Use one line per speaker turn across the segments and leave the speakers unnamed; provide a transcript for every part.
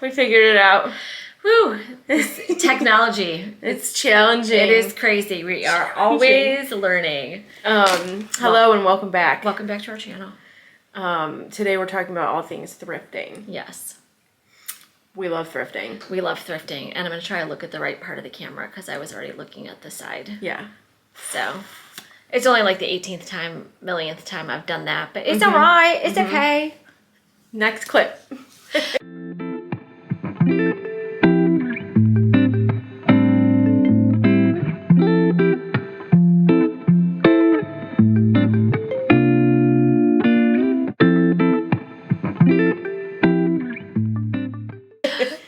We figured it out.
Woo! Technology.
It's challenging.
It is crazy. We are always learning.
Hello and welcome back.
Welcome back to our channel.
Today we're talking about all things thrifting.
Yes.
We love thrifting.
We love thrifting. And I'm going to try to look at the right part of the camera because I was already looking at the side.
Yeah.
So, it's only like the 18th time, millionth time I've done that. But it's alright. It's okay.
Next clip.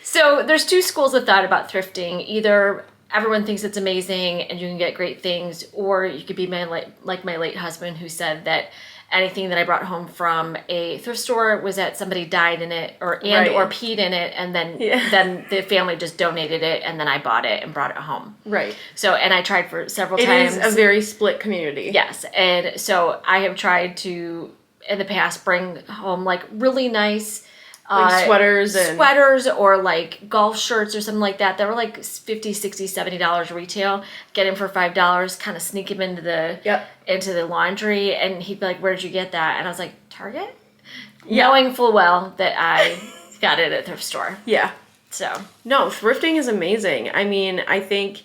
So there's two schools of thought about thrifting. Either everyone thinks it's amazing and you can get great things, or you could be like my late husband who said that anything that I brought home from a thrift store was that somebody died in it or peed in it, and then the family just donated it, and then I bought it and brought it home.
Right.
So, and I tried for several times.
It is a very split community.
Yes. And so I have tried to, in the past, bring home like really nice
like sweaters
or like golf shirts or something like that were like $50, $60, $70 retail. Get them for $5, kind of sneak them into the laundry, and he'd be like, "Where did you get that?" And I was like, "Target," knowing full well that I got it at a thrift store.
Yeah.
So
no, thrifting is amazing. I mean, I think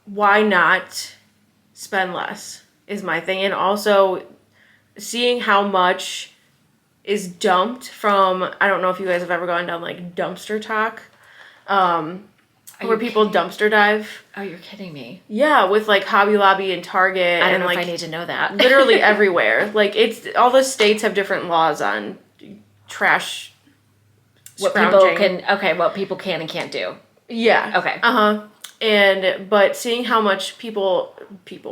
why not spend less is my thing, and also seeing how much is dumped from, I don't know if you guys have ever gone down like dumpster talk, where people dumpster dive.
Oh, you're kidding me.
Yeah, with like Hobby Lobby and Target.
I don't know
like,
if I need to know that.
Literally everywhere. Like it's, all the states have different laws on trash scrounging.
What people can and can't do.
Yeah.
Okay.
But seeing how much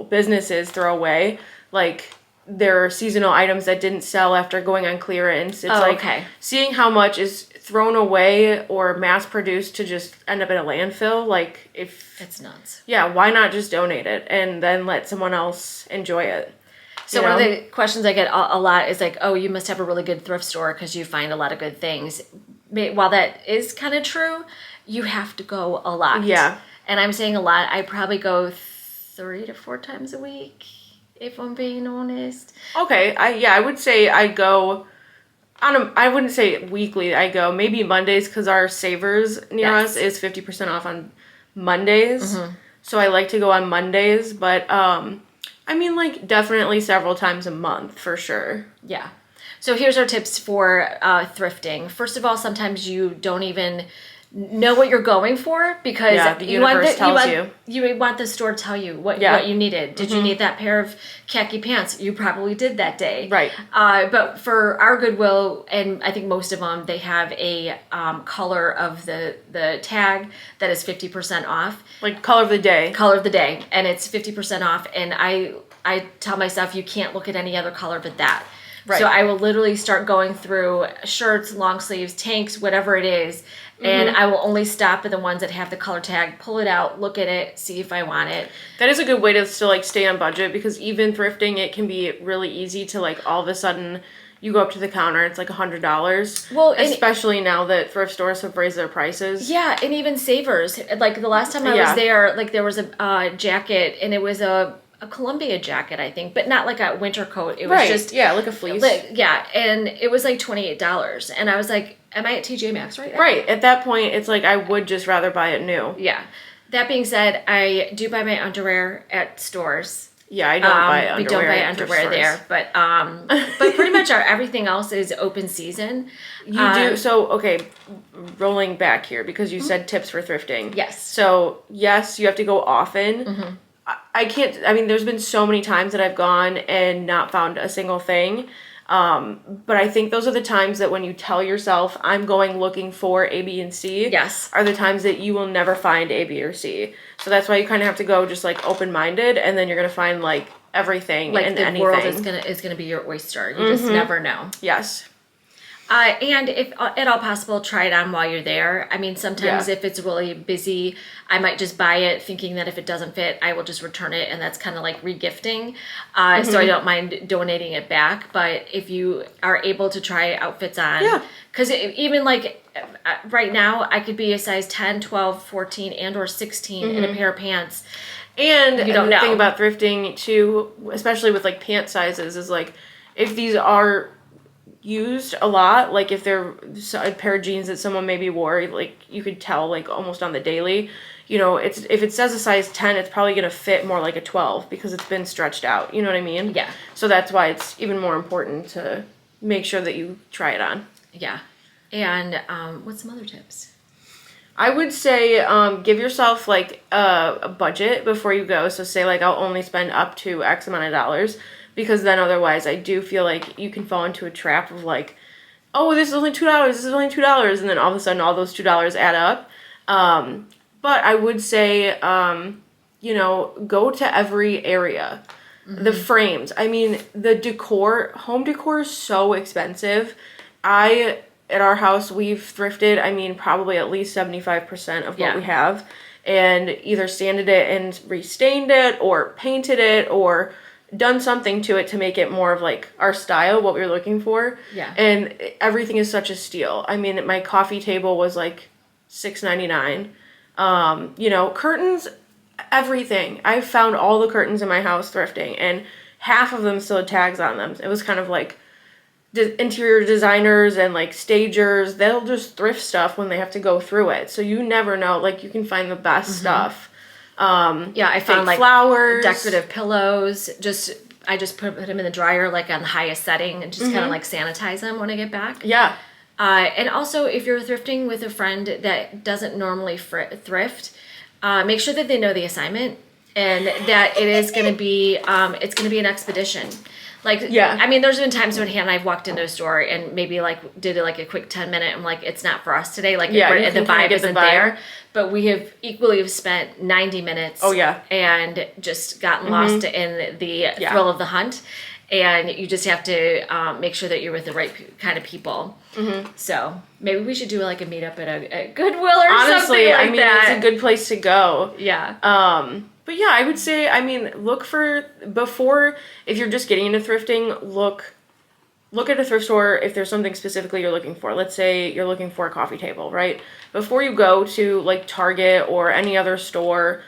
businesses throw away, like their seasonal items that didn't sell after going on clearance. It's seeing how much is thrown away or mass produced to just end up in a landfill. Like if
it's nuts.
Yeah, why not just donate it and then let someone else enjoy it?
So one of the questions I get a lot is like, "Oh, you must have a really good thrift store because you find a lot of good things." While that is kind of true, you have to go a lot.
Yeah. And
I'm saying a lot. I probably go 3 to 4 times a week, if I'm being honest.
Okay, I would say I go I wouldn't say weekly. I go maybe Mondays because our Savers near us is 50% off on Mondays. Mm-hmm. So I like to go on Mondays, but I mean like definitely several times a month for sure.
Yeah. So here's our tips for thrifting. First of all, sometimes you don't even know what you're going for because
the universe tells you.
You want the store to tell you what you needed. Did you need that pair of khaki pants? You probably did that day.
Right.
But for our GoodWill, and I think most of them, they have a color of the tag that is 50% off.
Like color of the day.
Color of the day. And it's 50% off. And I tell myself you can't look at any other color but that. Right. So I will literally start going through shirts, long sleeves, tanks, whatever it is, and I will only stop at the ones that have the color tag, pull it out, look at it, see if I want it.
That is a good way to still like stay on budget, because even thrifting, it can be really easy to like all of a sudden you go up to the counter, it's like $100. Well, especially now that thrift stores have raised their prices.
Yeah, and even Savers. Like the last time I was there, like there was a jacket, and it was a Columbia jacket, I think, but not like a winter coat. It was just
like a fleece.
And it was like $28, and I was like, "Am I at TJ Maxx right now?"
Right. At that point, it's like I would just rather buy it new.
Yeah. That being said, I do buy my underwear at stores.
Yeah, I don't buy underwear.
We don't buy underwear there, but pretty much everything else is open season.
You do so. Okay, rolling back here because you said tips for thrifting.
Yes.
So yes, you have to go often. Mm-hmm. I mean, there's been so many times that I've gone and not found a single thing. But I think those are the times that when you tell yourself, I'm going looking for A, B, and C, are the times that you will never find A, B, or C. So that's why you kind of have to go just like open-minded, and then you're going to find like everything and anything.
Like the world is gonna be your oyster. You just never know.
Yes.
And if at all possible, try it on while you're there. I mean, sometimes if it's really busy, I might just buy it thinking that if it doesn't fit, I will just return it. And that's kind of like regifting. So I don't mind donating it back. But if you are able to try outfits on, because even like right now, I could be a size 10, 12, 14, and or 16 in a pair of pants.
And
you don't know.
The thing about thrifting too, especially with like pant sizes, is like if these are used a lot, like if they're a pair of jeans that someone maybe wore, like you could tell like almost on the daily, you know, it's if it says a size 10, it's probably going to fit more like a 12 because it's been stretched out, you know what I mean?
Yeah.
So that's why it's even more important to make sure that you try it on.
Yeah. And what's some other tips?
I would say give yourself like a budget before you go. So say like I'll only spend up to X amount of dollars, because then otherwise I do feel like you can fall into a trap of like, oh, this is only $2, this is only $2, and then all of a sudden all those $2 add up. But I would say, you know, go to every area. The frames. I mean, the decor, home decor is so expensive. At our house, we've thrifted, I mean, probably at least 75% of what we have, and either sanded it and restained it or painted it or done something to it to make it more of like our style, what we were looking for.
Yeah.
And everything is such a steal. I mean, my coffee table was like $6.99. You know, curtains, everything. I found all the curtains in my house thrifting, and half of them still had tags on them. It was kind of like interior designers and like stagers, they'll just thrift stuff when they have to go through it. So you never know, like you can find the best stuff.
I found like
flowers,
decorative pillows. I just put them in the dryer like on the highest setting and just kind of like sanitize them when I get back.
Yeah.
And also, if you're thrifting with a friend that doesn't normally thrift, make sure that they know the assignment and that it is going to be it's going to be an expedition. Like, I mean, there's been times when Hannah and I've walked into a store and maybe like did like a quick 10-minute. I'm like, it's not for us today. Like, the vibe isn't there. But we have equally spent 90 minutes. And just gotten lost in the thrill of the hunt. And you just have to make sure that you're with the right kind of people. So maybe we should do like a meetup at a GoodWill or something like that.
It's a good place to go.
Yeah.
But yeah, I would say, I mean, look for, before, if you're just getting into thrifting, look at a thrift store if there's something specifically you're looking for. Let's say you're looking for a coffee table, right? Before you go to like Target or any other store,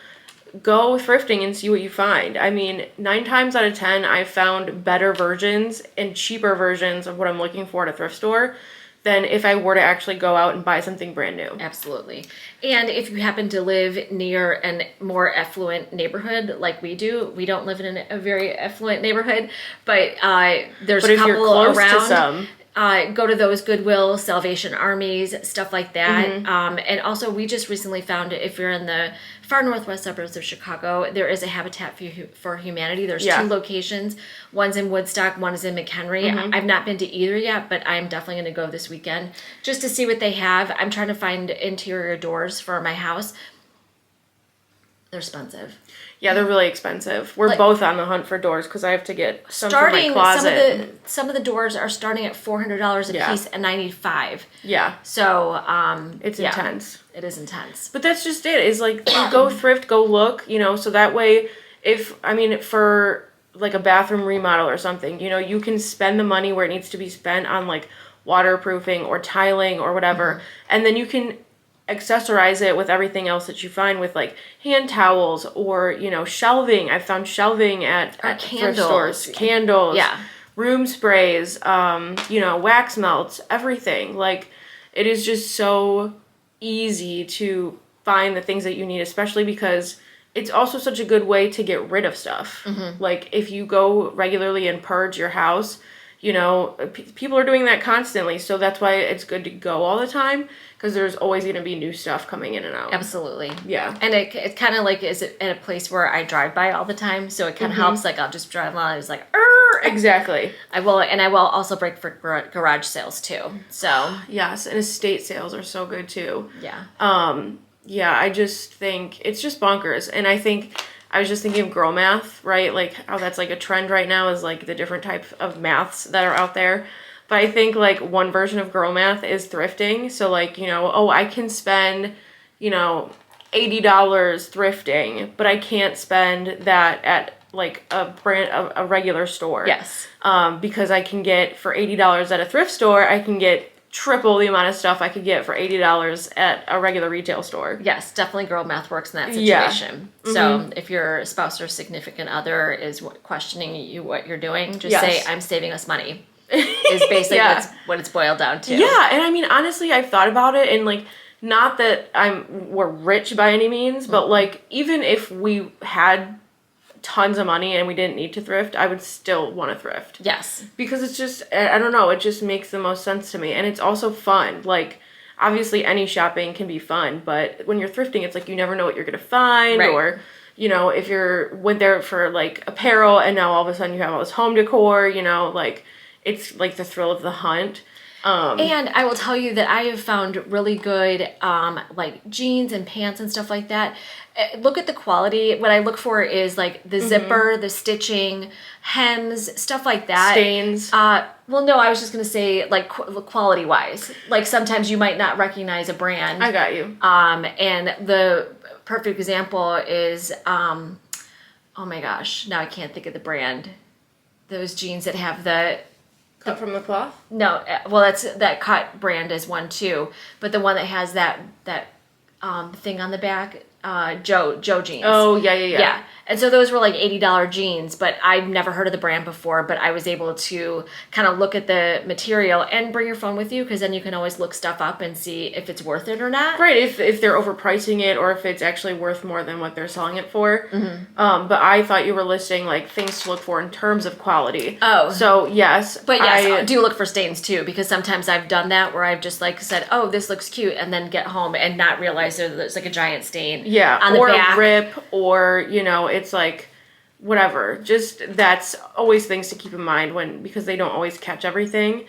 go thrifting and see what you find. I mean, 9 times out of 10, I've found better versions and cheaper versions of what I'm looking for at a thrift store than if I were to actually go out and buy something brand new.
Absolutely. And if you happen to live near a more affluent neighborhood like we do, we don't live in a very affluent neighborhood, but there's a couple around. Go to those GoodWill, Salvation Armies, stuff like that. And also, we just recently found, if you're in the far northwest suburbs of Chicago, there is a Habitat for Humanity. There's 2 locations. One's in Woodstock, one is in McHenry. I've not been to either yet, but I'm definitely going to go this weekend just to see what they have. I'm trying to find interior doors for my house. They're expensive.
Yeah, they're really expensive. We're both on the hunt for doors because I have to get some for my closet.
Some of the doors are starting at $400 a piece, and I need 5.
Yeah.
So
it's intense.
It is intense.
But that's just it. Is like go thrift, go look. You know, so that way, for like a bathroom remodel or something, you know, you can spend the money where it needs to be spent on like waterproofing or tiling or whatever, and then you can accessorize it with everything else that you find with like hand towels or, you know, shelving. I've found shelving at thrift stores, candles, room sprays, you know, wax melts, everything. Like, it is just so easy to find the things that you need, especially because it's also such a good way to get rid of stuff. Like, if you go regularly and purge your house, you know, people are doing that constantly. So that's why it's good to go all the time, because there's always going to be new stuff coming in and out.
Absolutely.
Yeah.
And it kind of like is at a place where I drive by all the time. So it kind of helps. Like, I'll just drive along. It's like,
exactly.
I will also break for garage sales too. So
yes. And estate sales are so good too.
Yeah.
Yeah. I just think it's just bonkers. And I was just thinking of girl math, right? Like how that's like a trend right now is like the different types of maths that are out there. But I think like one version of girl math is thrifting. So like, I can spend, $80 thrifting, but I can't spend that at like a regular store.
Yes.
Because I can get for $80 at a thrift store, I can get triple the amount of stuff I could get for $80 at a regular retail store.
Yes, definitely girl math works in that situation. Yeah. So if your spouse or significant other is questioning you what you're doing, just say, I'm saving us money. Is basically what it's boiled down to.
Yeah, and I mean, honestly, I've thought about it, and like, not that we're rich by any means, but like, even if we had tons of money and we didn't need to thrift, I would still want to thrift.
Yes.
Because it's just, I don't know, it just makes the most sense to me, and it's also fun. Like, obviously, any shopping can be fun, but when you're thrifting, it's like you never know what you're gonna find, or if you're went there for like apparel, and now all of a sudden you have all this home decor, like. It's like the thrill of the hunt.
And I will tell you that I have found really good like jeans and pants and stuff like that. Look at the quality. What I look for is like the zipper, the stitching, hems, stuff like that.
Stains.
Well, no, I was just going to say like quality wise. Like sometimes you might not recognize a brand.
I got you.
And the perfect example is, oh my gosh, now I can't think of the brand. Those jeans that have the...
Cut from the cloth?
No, well, that cut brand is one too, but the one that has that thing on the back, Joe jeans.
Oh, yeah.
And so those were like $80 jeans, but I've never heard of the brand before, but I was able to kind of look at the material and bring your phone with you, because then you can always look stuff up and see if it's worth it or not.
Right, if they're overpricing it or if it's actually worth more than what they're selling it for. But I thought you were listing like things to look for in terms of quality.
Oh.
So, yes.
But yes, I do look for stains too, because sometimes I've done that where I've just like said, oh, this looks cute, and then get home and not realize there's like a giant stain.
Yeah,
on the
or
back.
A rip, or, it's like, whatever. Just, that's always things to keep in mind because they don't always catch everything,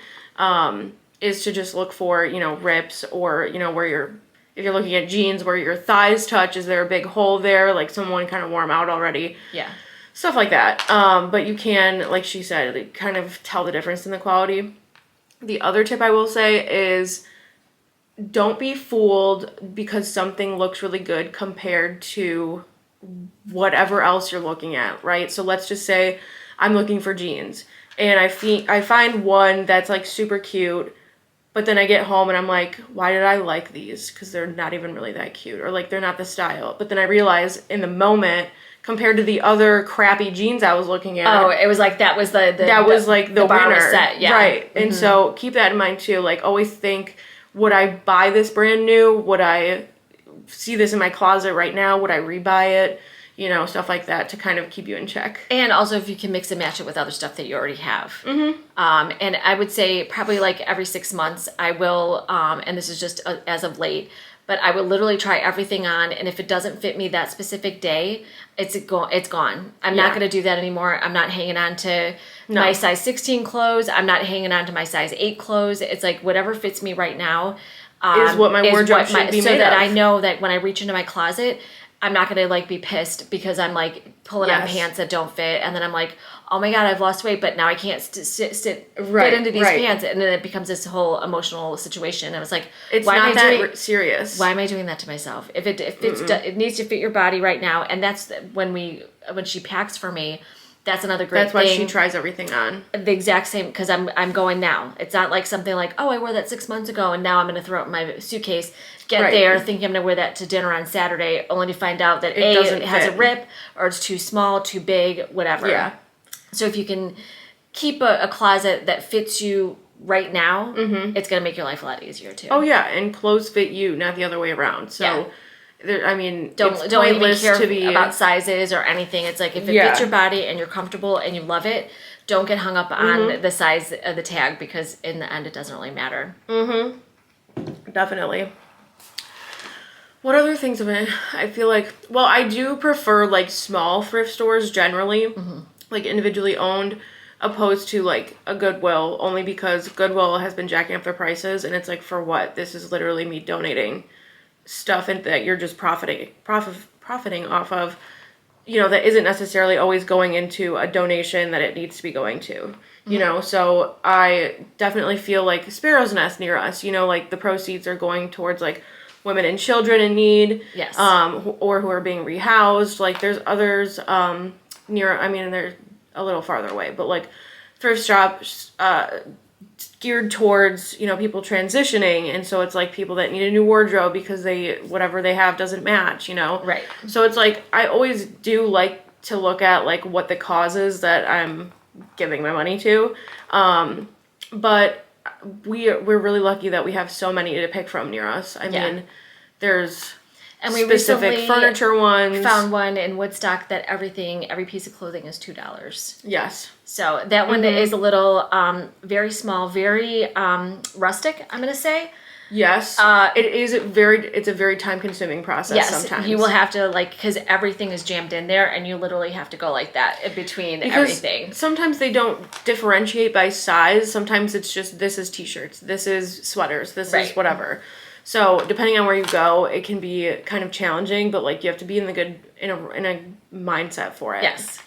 is to just look for, rips, or, where if you're looking at jeans, where your thighs touch, is there a big hole there, like someone kind of wore them out already?
Yeah.
Stuff like that. But you can, like she said, kind of tell the difference in the quality. The other tip I will say is, don't be fooled because something looks really good compared to whatever else you're looking at, right? So let's just say I'm looking for jeans, and I find one that's like super cute, but then I get home and I'm like, why did I like these? Because they're not even really that cute, or like they're not the style. But then I realize in the moment, compared to the other crappy jeans I was looking at.
Oh, it was like that was the
bar
winner.
Was set,
yeah.
Right. And so keep that in mind too. Like, always think, would I buy this brand new? Would I see this in my closet right now? Would I rebuy it? Stuff like that to kind of keep you in check.
And also if you can mix and match it with other stuff that you already have. And I would say probably like every 6 months I will, and this is just as of late, but I will literally try everything on, and if it doesn't fit me that specific day, it's gone. I'm not going to do that anymore. I'm not hanging on to my size 16 clothes. I'm not hanging on to my size 8 clothes. It's like whatever fits me right now
is what my wardrobe should be made
so that
of.
I know that when I reach into my closet, I'm not going to like be pissed because I'm like pulling on pants that don't fit, and then I'm like, oh my God, I've lost weight, but now I can't fit into these pants, and then it becomes this whole emotional situation. And I was like,
it's not that serious.
Why am I doing that to myself? If it needs to fit your body right now, and that's when she packs for me. That's another great thing.
That's why she tries everything on.
The exact same, because I'm going now. It's not like something like, oh, I wore that 6 months ago, and now I'm going to throw it in my suitcase, get there, thinking I'm going to wear that to dinner on Saturday, only to find out that it has a rip, or it's too small, too big, whatever.
Yeah.
So if you can keep a closet that fits you right now, it's going to make your life a lot easier too.
Oh yeah, and clothes fit you, not the other way around. So, don't
even care about sizes or anything. It's like if it fits your body and you're comfortable and you love it, don't get hung up on the size of the tag, because in the end it doesn't really matter.
Definitely. What other things I feel like, well, I do prefer like small thrift stores generally, like individually owned, opposed to like a Goodwill, only because Goodwill has been jacking up their prices, and it's like, for what? This is literally me donating stuff and that you're just profiting off of, that isn't necessarily always going into a donation that it needs to be going to. you know, so I definitely feel like Sparrow's Nest near us, you know, like the proceeds are going towards like women and children in need,
Yes.
Or who are being rehoused. Like there's others near, I mean, they're a little farther away, but like thrift shops geared towards, you know, people transitioning, and so it's like people that need a new wardrobe because whatever they have doesn't match, you know.
Right.
So it's like I always do like to look at like what the causes that I'm giving my money to, but we're really lucky that we have so many to pick from near us. I mean, there's
and we
specific
recently
furniture ones.
Found one in Woodstock that every piece of clothing is $2.
Yes.
So that one is a little very small, very rustic, I'm going to say.
Yes. It's a very time consuming process sometimes.
You will have to because everything is jammed in there and you literally have to go like that in between everything.
Sometimes they don't differentiate by size. Sometimes it's just, this is t-shirts, this is sweaters, this is whatever. So depending on where you go, it can be kind of challenging, but like you have to be in a mindset for it.
Yes.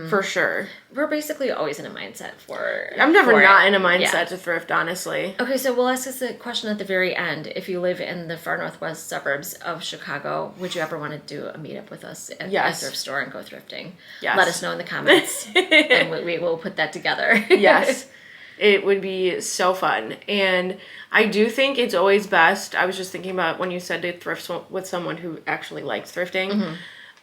For sure.
We're basically always in a mindset for
I'm never
for
not
it.
in a mindset to thrift, honestly.
Okay, so we'll ask this a question at the very end. If you live in the far northwest suburbs of Chicago, would you ever want to do a meetup with us at a thrift store and go thrifting?
Yes.
Let us know in the comments, and we will put that together.
Yes. It would be so fun. And I do think it's always best. I was just thinking about when you said to thrift with someone who actually likes thrifting.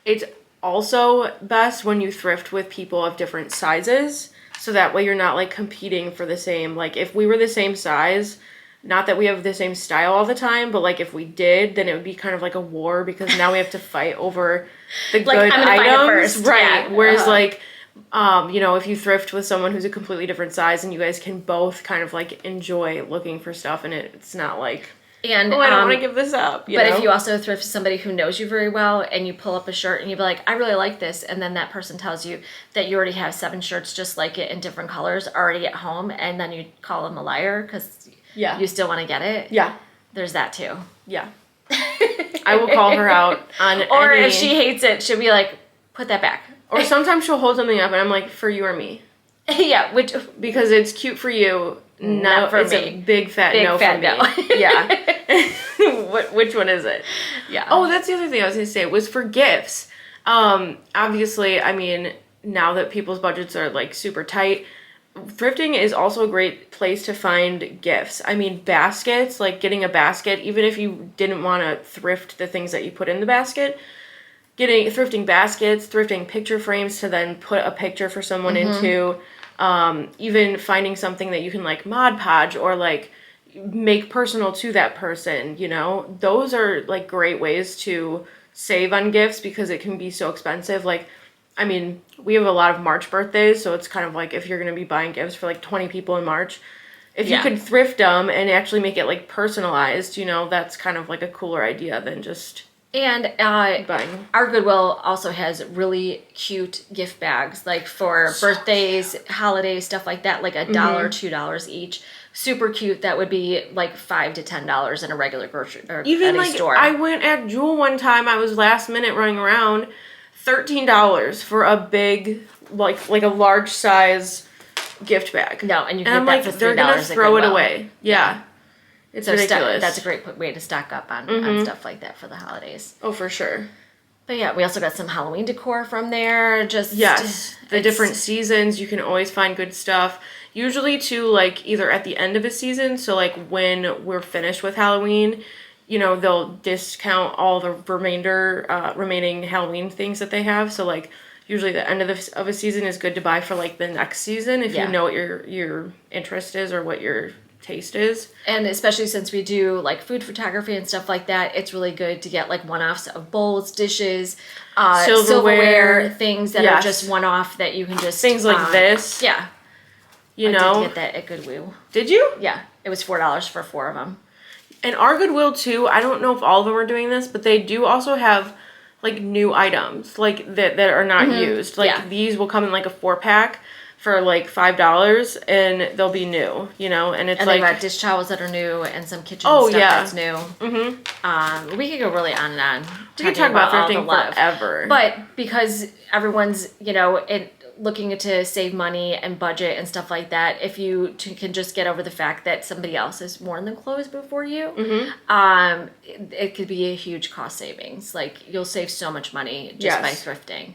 It's also best when you thrift with people of different sizes, so that way you're not like competing for the same, like if we were the same size, not that we have the same style all the time, but like if we did, then it would be kind of like a war, because now we have to fight over the good
I'm gonna
items,
find it first.
right?
Yeah.
Whereas like you know, if you thrift with someone who's a completely different size, and you guys can both kind of like enjoy looking for stuff, and it's not like,
and
I don't want to give this up. But
if you also thrift somebody who knows you very well, and you pull up a shirt and you be like, I really like this, and then that person tells you that you already have 7 shirts just like it in different colors already at home, and then you call them a liar because you still want to get it.
Yeah.
There's that too.
Yeah. I will call her out on
or if she hates it, she'll be like, put that back.
Or sometimes she'll hold something up and I'm like, for you or me?
Yeah,
because it's cute for you.
Not for
it's
me.
A big fat no for me.
No.
Yeah. Which one is it?
Yeah.
Oh, that's the other thing I was going to say was for gifts. Obviously, I mean, now that people's budgets are like super tight, thrifting is also a great place to find gifts. I mean, baskets, like getting a basket, even if you didn't want to thrift the things that you put in the basket, thrifting baskets, thrifting picture frames to then put a picture for someone into, even finding something that you can like Mod Podge or like make personal to that person, you know, those are like great ways to save on gifts because it can be so expensive. Like, I mean, we have a lot of March birthdays, so it's kind of like if you're going to be buying gifts for like 20 people in March, if you could thrift them and actually make it like personalized, you know, that's kind of like a cooler idea than just
And our Goodwill also has really cute gift bags, like for birthdays, holidays, stuff like that, like $1, $2 each. Super cute. That would be like $5 to $10 in a regular grocery or
even
any
like
store.
I went at Jewel one time. I was last minute running around. $13 for a big, like a large size gift bag.
No, and you can
and
get
I'm
that
like,
for $3
they're gonna throw it away. Yeah. It's
so
ridiculous.
That's a great way to stock up on stuff like that for the holidays.
Oh, for sure.
But yeah, we also got some Halloween decor from there.
The different seasons, you can always find good stuff. Usually too, like either at the end of a season, so like when we're finished with Halloween, you know, they'll discount all the remaining Halloween things that they have. So like usually the end of a season is good to buy for like the next season if you know what your interest is or what your taste is.
And especially since we do like food photography and stuff like that, it's really good to get like one-offs of bowls, dishes, silverware, things that are just one-off that you can just
things like this.
Yeah.
You
I
know,
did get that at Goodwill.
Did you?
Yeah, it was $4 for 4 of them.
And our Goodwill too, I don't know if all of them are doing this, but they do also have like new items like that are not used. Like these will come in like a 4-pack for like $5 and they'll be new, you know, and it's
they've got dish towels that are new and some kitchen stuff that's new. We could go really on and on.
We could talk about thrifting forever.
But because everyone's, you know, looking to save money and budget and stuff like that, if you can just get over the fact that somebody else has worn the clothes before you, it could be a huge cost savings. Like, you'll save so much money just by thrifting.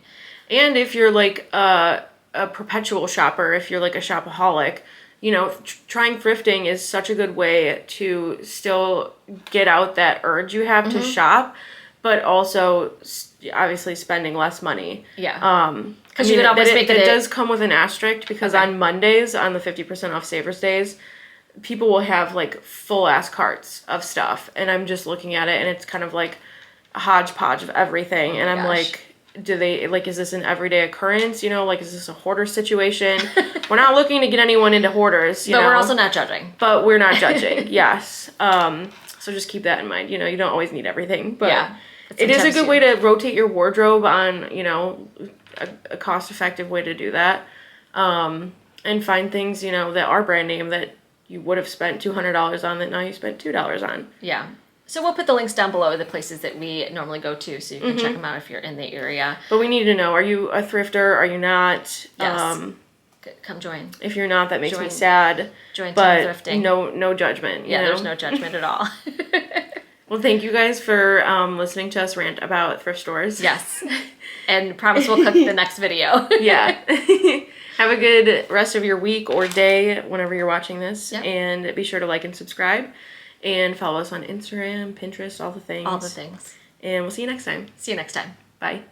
And if you're like a perpetual shopper, if you're like a shopaholic, you know, trying thrifting is such a good way to still get out that urge you have to shop, but also obviously spending less money.
Yeah. Because you can always make
it does come with an asterisk, because on Mondays, on the 50% off Savers Days, people will have like full ass carts of stuff, and I'm just looking at it, and it's kind of like a hodgepodge of everything, and I'm like, do they, like, is this an everyday occurrence? You know, like, is this a hoarder situation? We're not looking to get anyone into hoarders, you know.
But we're also not judging.
But we're not judging, yes. So just keep that in mind. You know, you don't always need everything. But it is a good way to rotate your wardrobe on, you know, a cost-effective way to do that. And find things, you know, that are brand name that you would have spent $200 on that now you spent $2 on.
Yeah. So we'll put the links down below, the places that we normally go to, so you can check them out if you're in the area.
But we need to know, are you a thrifter? Are you not?
Yes. Come join.
If you're not, that makes me sad.
Join
but
Thrifting.
No judgment.
Yeah, there's no judgment at all.
Well, thank you guys for listening to us rant about thrift stores.
Yes. And promise we'll cook the next video.
Yeah. Have a good rest of your week or day whenever you're watching this. Yep. And be sure to like and subscribe. And follow us on Instagram, Pinterest, all the things.
All the things.
And we'll see you next time.
See you next time.
Bye.